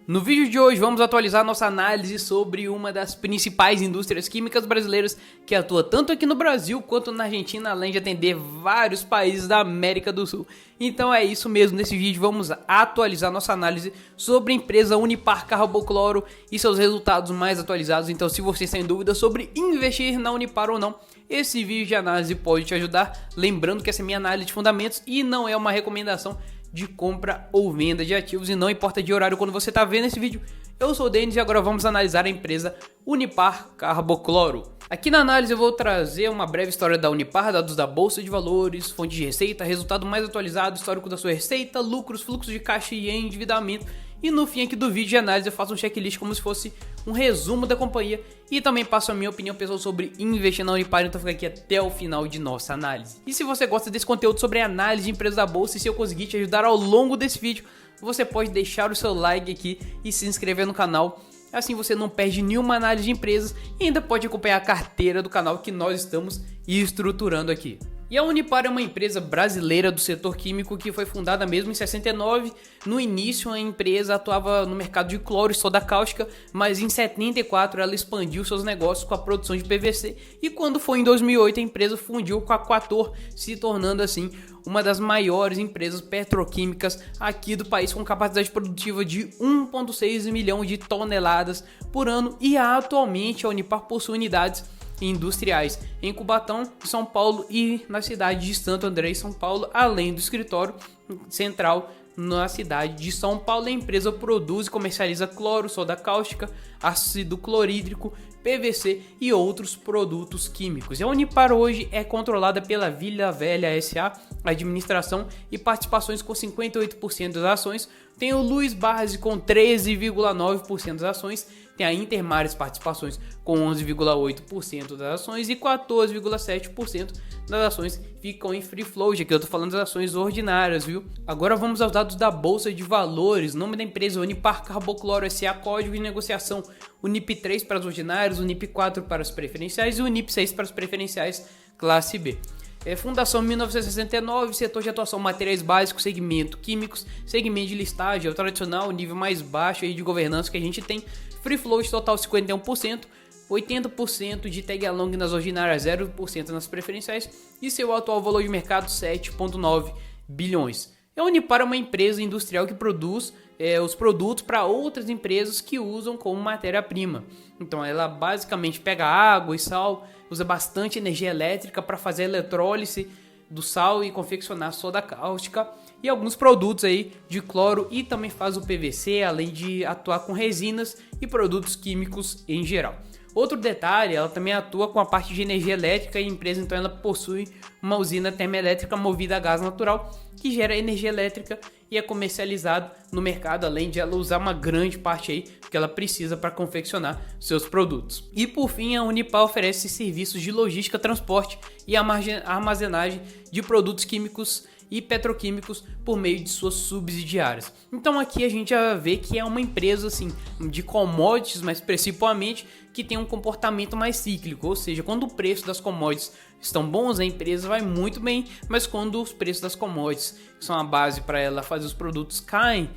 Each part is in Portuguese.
No vídeo de hoje vamos atualizar nossa análise sobre uma das principais indústrias químicas brasileiras que atua tanto aqui no Brasil quanto na Argentina, além de atender vários países da América do Sul. Então é isso mesmo, nesse vídeo vamos atualizar nossa análise sobre a empresa Unipar Carbocloro e seus resultados mais atualizados. Então se você está em dúvida sobre investir na Unipar ou não, esse vídeo de análise pode te ajudar. Lembrando que essa é minha análise de fundamentos e não é uma recomendação de compra ou venda de ativos, e não importa de horário quando você está vendo esse vídeo. Eu sou o Denis e agora vamos analisar a empresa Unipar Carbocloro. Aqui na análise eu vou trazer uma breve história da Unipar, dados da Bolsa de Valores, fonte de receita, resultado mais atualizado, histórico da sua receita, lucros, fluxo de caixa e endividamento. E no fim aqui do vídeo de análise eu faço um checklist como se fosse um resumo da companhia e também passo a minha opinião pessoal sobre investir na Unipar, então fica aqui até o final de nossa análise. E se você gosta desse conteúdo sobre análise de empresas da bolsa e se eu conseguir te ajudar ao longo desse vídeo, você pode deixar o seu like aqui e se inscrever no canal. Assim você não perde nenhuma análise de empresas e ainda pode acompanhar a carteira do canal que nós estamos estruturando aqui. E a Unipar é uma empresa brasileira do setor químico que foi fundada mesmo em 69. No início a empresa atuava no mercado de cloro e soda cáustica, mas em 74 ela expandiu seus negócios com a produção de PVC e quando foi em 2008 a empresa fundiu com a Quator, se tornando assim uma das maiores empresas petroquímicas aqui do país, com capacidade produtiva de 1,6 milhão de toneladas por ano, e atualmente a Unipar possui unidades industriais em Cubatão, São Paulo e na cidade de Santo André, São Paulo, além do escritório central na cidade de São Paulo. A empresa produz e comercializa cloro, soda cáustica, ácido clorídrico, PVC e outros produtos químicos. E a Unipar hoje é controlada pela Vila Velha SA, administração e participações com 58% das ações. Tem o Luiz Barsi com 13,9% das ações, tem a Intermares Participações com 11,8% das ações e 14,7% das ações ficam em free float. Aqui eu tô falando das ações ordinárias, viu? Agora vamos aos dados da Bolsa de Valores. Nome da empresa Unipar Carbocloro SA, código de negociação UNIP3 para os ordinários, UNIP4 para os preferenciais e UNIP6 para os preferenciais classe B. Fundação 1969, setor de atuação materiais básicos, segmento químicos, segmento de listagem, é o tradicional, o nível mais baixo aí de governança que a gente tem. Free float total 51%, 80% de tag along nas ordinárias, 0% nas preferenciais e seu atual valor de mercado 7,9 bilhões. A Unipar é uma empresa industrial que produz os produtos para outras empresas que usam como matéria-prima. Então ela basicamente pega água e sal, usa bastante energia elétrica para fazer a eletrólise do sal e confeccionar soda cáustica e alguns produtos aí de cloro, e também faz o PVC, além de atuar com resinas e produtos químicos em geral. Outro detalhe, ela também atua com a parte de energia elétrica e a empresa então ela possui uma usina termoelétrica movida a gás natural que gera energia elétrica e é comercializado no mercado, além de ela usar uma grande parte aí que ela precisa para confeccionar seus produtos. E por fim, a Unipar oferece serviços de logística, transporte e armazenagem de produtos químicos e petroquímicos por meio de suas subsidiárias. Então aqui a gente já vê que é uma empresa assim de commodities, mas principalmente que tem um comportamento mais cíclico, ou seja, quando o preço das commodities estão bons, a empresa vai muito bem, mas quando os preços das commodities, que são a base para ela fazer os produtos, caem,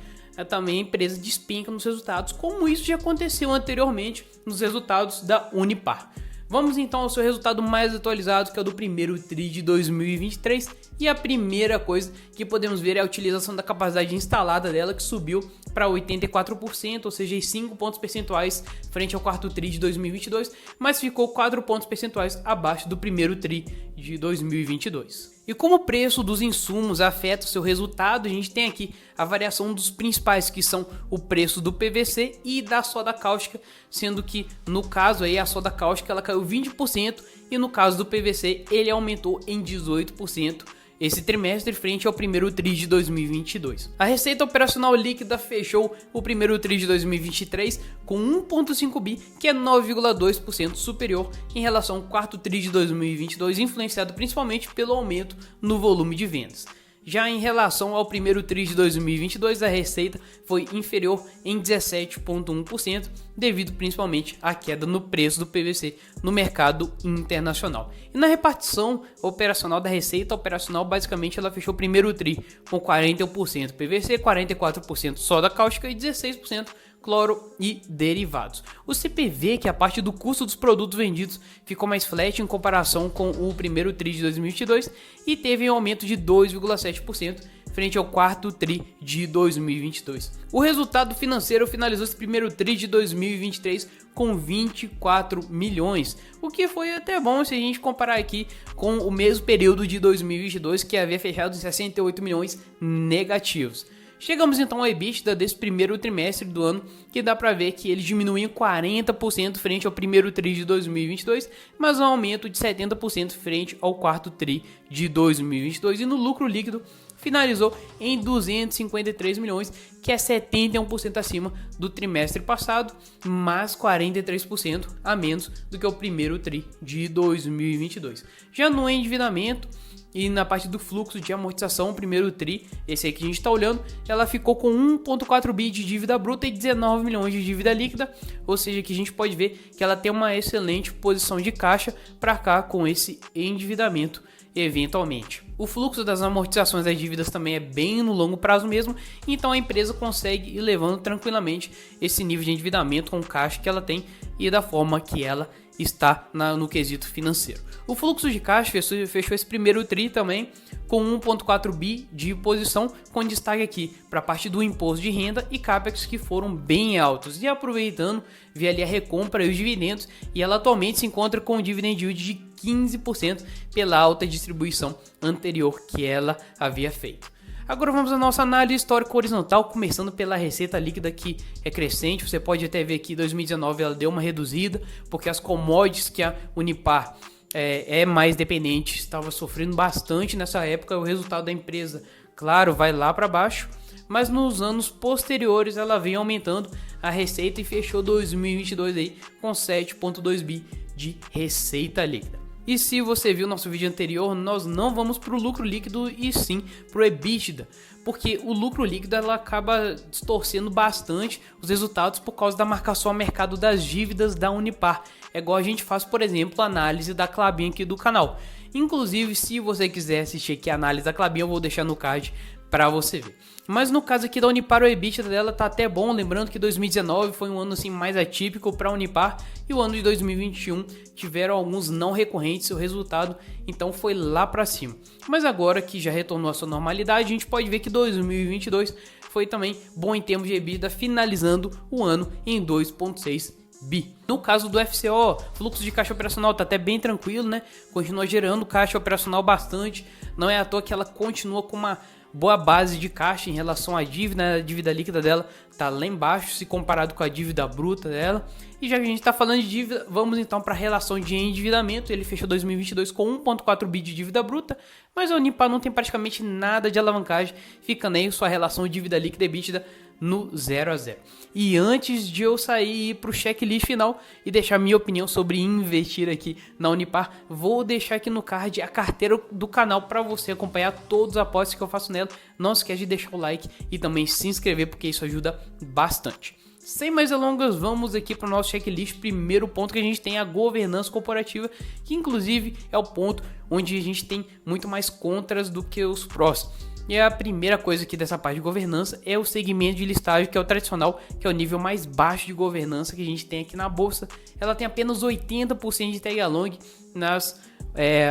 também a empresa despenca nos resultados, como isso já aconteceu anteriormente nos resultados da Unipar. Vamos então ao seu resultado mais atualizado, que é o do primeiro TRI de 2023, e a primeira coisa que podemos ver é a utilização da capacidade instalada dela, que subiu para 84%, ou seja, 5 pontos percentuais frente ao quarto TRI de 2022, mas ficou 4 pontos percentuais abaixo do primeiro TRI de 2022. E como o preço dos insumos afeta o seu resultado, a gente tem aqui a variação dos principais, que são o preço do PVC e da soda cáustica, sendo que no caso aí a soda cáustica ela caiu 20% e no caso do PVC ele aumentou em 18% esse trimestre frente ao primeiro TRI de 2022. A receita operacional líquida fechou o primeiro TRI de 2023 com 1,5 bi, que é 9,2% superior em relação ao quarto TRI de 2022, influenciado principalmente pelo aumento no volume de vendas. Já em relação ao primeiro TRI de 2022, a receita foi inferior em 17,1%, devido principalmente à queda no preço do PVC no mercado internacional. E na repartição operacional da receita operacional, basicamente ela fechou o primeiro TRI com 41% PVC, 44% soda cáustica e 16% cloro e derivados. O CPV, que é a parte do custo dos produtos vendidos, ficou mais flat em comparação com o primeiro TRI de 2022 e teve um aumento de 2,7% frente ao quarto TRI de 2022. O resultado financeiro finalizou esse primeiro TRI de 2023 com 24 milhões, o que foi até bom se a gente comparar aqui com o mesmo período de 2022, que havia fechado em 68 milhões negativos. Chegamos então ao EBITDA desse primeiro trimestre do ano, que dá para ver que ele diminuiu em 40% frente ao primeiro TRI de 2022, mas um aumento de 70% frente ao quarto TRI de 2022, e no lucro líquido finalizou em 253 milhões, que é 71% acima do trimestre passado, mas 43% a menos do que o primeiro TRI de 2022. Já no endividamento e na parte do fluxo de amortização, o primeiro TRI, esse aí que a gente está olhando, ela ficou com 1,4 bi de dívida bruta e 19 milhões de dívida líquida, ou seja, que a gente pode ver que ela tem uma excelente posição de caixa para cá com esse endividamento eventualmente. O fluxo das amortizações das dívidas também é bem no longo prazo mesmo, então a empresa consegue ir levando tranquilamente esse nível de endividamento com o caixa que ela tem e da forma que ela está no quesito financeiro. O fluxo de caixa fechou esse primeiro TRI também com 1,4 bi de posição, com destaque aqui para a parte do imposto de renda e capex, que foram bem altos. E aproveitando, vi ali a recompra e os dividendos, e ela atualmente se encontra com um dividend yield de 15% pela alta distribuição anterior que ela havia feito. Agora vamos à nossa análise histórica horizontal, começando pela receita líquida, que é crescente. Você pode até ver que em 2019 ela deu uma reduzida, porque as commodities que a Unipar é mais dependente estava sofrendo bastante nessa época. O resultado da empresa, claro, vai lá para baixo, mas nos anos posteriores ela vem aumentando a receita e fechou 2022 aí com 7,2 bi de receita líquida. E se você viu nosso vídeo anterior, nós não vamos para o lucro líquido e sim para o EBITDA, porque o lucro líquido ela acaba distorcendo bastante os resultados por causa da marcação a mercado das dívidas da Unipar. É igual a gente faz, por exemplo, a análise da Klabin aqui do canal. Inclusive, se você quiser assistir aqui a análise da Klabin, eu vou deixar no card para você ver. Mas no caso aqui da Unipar, o EBITDA dela tá até bom, lembrando que 2019 foi um ano assim mais atípico para a Unipar e o ano de 2021 tiveram alguns não recorrentes, o resultado então foi lá para cima. Mas agora que já retornou à sua normalidade, a gente pode ver que 2022 foi também bom em termos de EBITDA, finalizando o ano em 2,6 bi. No caso do FCO, fluxo de caixa operacional tá até bem tranquilo, né? Continua gerando caixa operacional bastante, não é à toa que ela continua com uma boa base de caixa em relação à dívida, né? A dívida líquida dela tá lá embaixo se comparado com a dívida bruta dela. E já que a gente está falando de dívida, vamos então para a relação de endividamento. Ele fechou 2022 com 1,4 bi de dívida bruta, mas a Unipar não tem praticamente nada de alavancagem, ficando aí sua relação dívida líquida e EBITDA no 0 a 0. E antes de eu sair e ir para o checklist final e deixar minha opinião sobre investir aqui na Unipar, vou deixar aqui no card a carteira do canal para você acompanhar todos os apostas que eu faço nela. Não esquece de deixar o like e também se inscrever, porque isso ajuda bastante. Sem mais delongas, vamos aqui para o nosso checklist. Primeiro ponto que a gente tem é a governança corporativa, que inclusive é o ponto onde a gente tem muito mais contras do que os prós. E a primeira coisa aqui dessa parte de governança é o segmento de listagem, que é o tradicional, que é o nível mais baixo de governança que a gente tem aqui na bolsa. Ela tem apenas 80% de tag along nas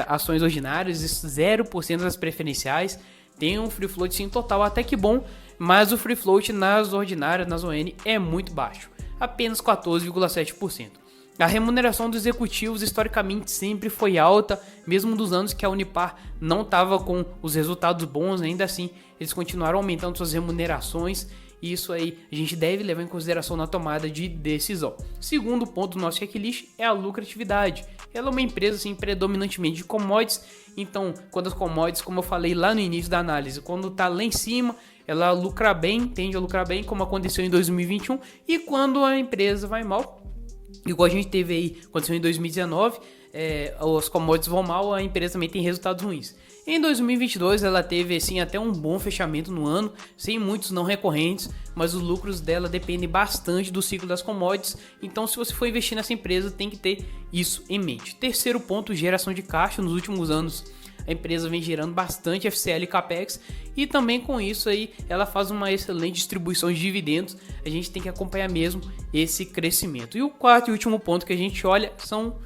ações ordinárias e 0% das preferenciais. Tem um free float sim total até que bom, mas o free float nas ordinárias, nas ON, é muito baixo, apenas 14,7%. A remuneração dos executivos historicamente sempre foi alta, mesmo dos anos que a Unipar não estava com os resultados bons, ainda assim eles continuaram aumentando suas remunerações, e isso aí a gente deve levar em consideração na tomada de decisão. Segundo ponto do nosso checklist é a lucratividade. Ela é uma empresa assim, predominantemente de commodities, então quando as commodities, como eu falei lá no início da análise, quando está lá em cima, ela lucra bem, tende a lucrar bem, como aconteceu em 2021, e quando a empresa vai mal, igual a gente teve aí, aconteceu em 2019, os commodities vão mal, a empresa também tem resultados ruins. Em 2022 ela teve assim até um bom fechamento no ano, sem muitos não recorrentes, mas os lucros dela dependem bastante do ciclo das commodities, então se você for investir nessa empresa tem que ter isso em mente. Terceiro ponto, geração de caixa. Nos últimos anos a empresa vem gerando bastante FCL e CAPEX, e também com isso aí ela faz uma excelente distribuição de dividendos. A gente tem que acompanhar mesmo esse crescimento. E o quarto e último ponto que a gente olha são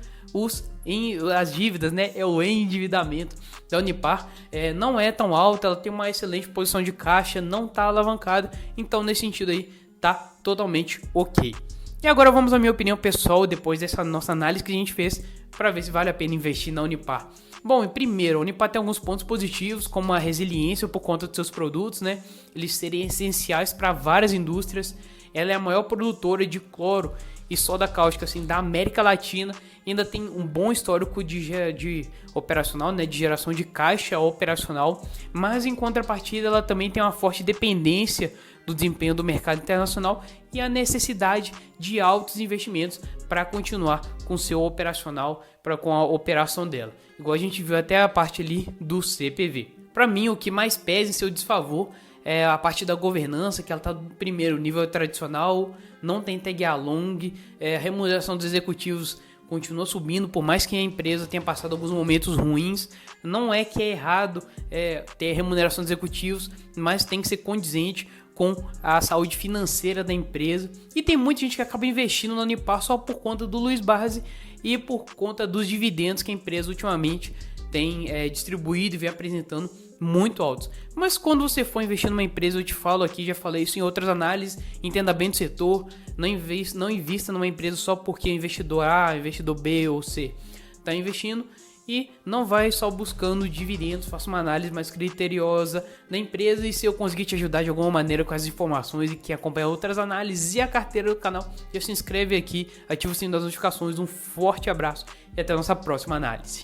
as dívidas, né? É o endividamento da Unipar. Não é tão alta, ela tem uma excelente posição de caixa, não está alavancada, então nesse sentido aí tá totalmente ok. E agora vamos à minha opinião pessoal, depois dessa nossa análise que a gente fez, para ver se vale a pena investir na Unipar. Bom, primeiro, a Unipar tem alguns pontos positivos, como a resiliência por conta dos seus produtos, né? Eles serem essenciais para várias indústrias. Ela é a maior produtora de cloro e soda cáustica assim, da América Latina. E ainda tem um bom histórico de operacional, né? De geração de caixa operacional. Mas em contrapartida, ela também tem uma forte dependência do desempenho do mercado internacional e a necessidade de altos investimentos para continuar com o seu operacional, com a operação dela. Igual a gente viu até a parte ali do CPV. Para mim, o que mais pesa em seu desfavor é a parte da governança, que ela está primeiro nível tradicional, não tem tag along, a remuneração dos executivos continua subindo, por mais que a empresa tenha passado alguns momentos ruins. Não é que é errado ter remuneração dos executivos, mas tem que ser condizente com a saúde financeira da empresa. E tem muita gente que acaba investindo na Unipar só por conta do Luiz Barsi e por conta dos dividendos que a empresa ultimamente tem distribuído e vem apresentando muito altos. Mas quando você for investir numa empresa, eu te falo aqui, já falei isso em outras análises, entenda bem do setor, não invista numa empresa só porque investidor A, investidor B ou C está investindo, e não vai só buscando dividendos. Faça uma análise mais criteriosa da empresa, e se eu conseguir te ajudar de alguma maneira com as informações e quer acompanhar outras análises e a carteira do canal, já se inscreve aqui, ativa o sininho das notificações. Um forte abraço e até a nossa próxima análise.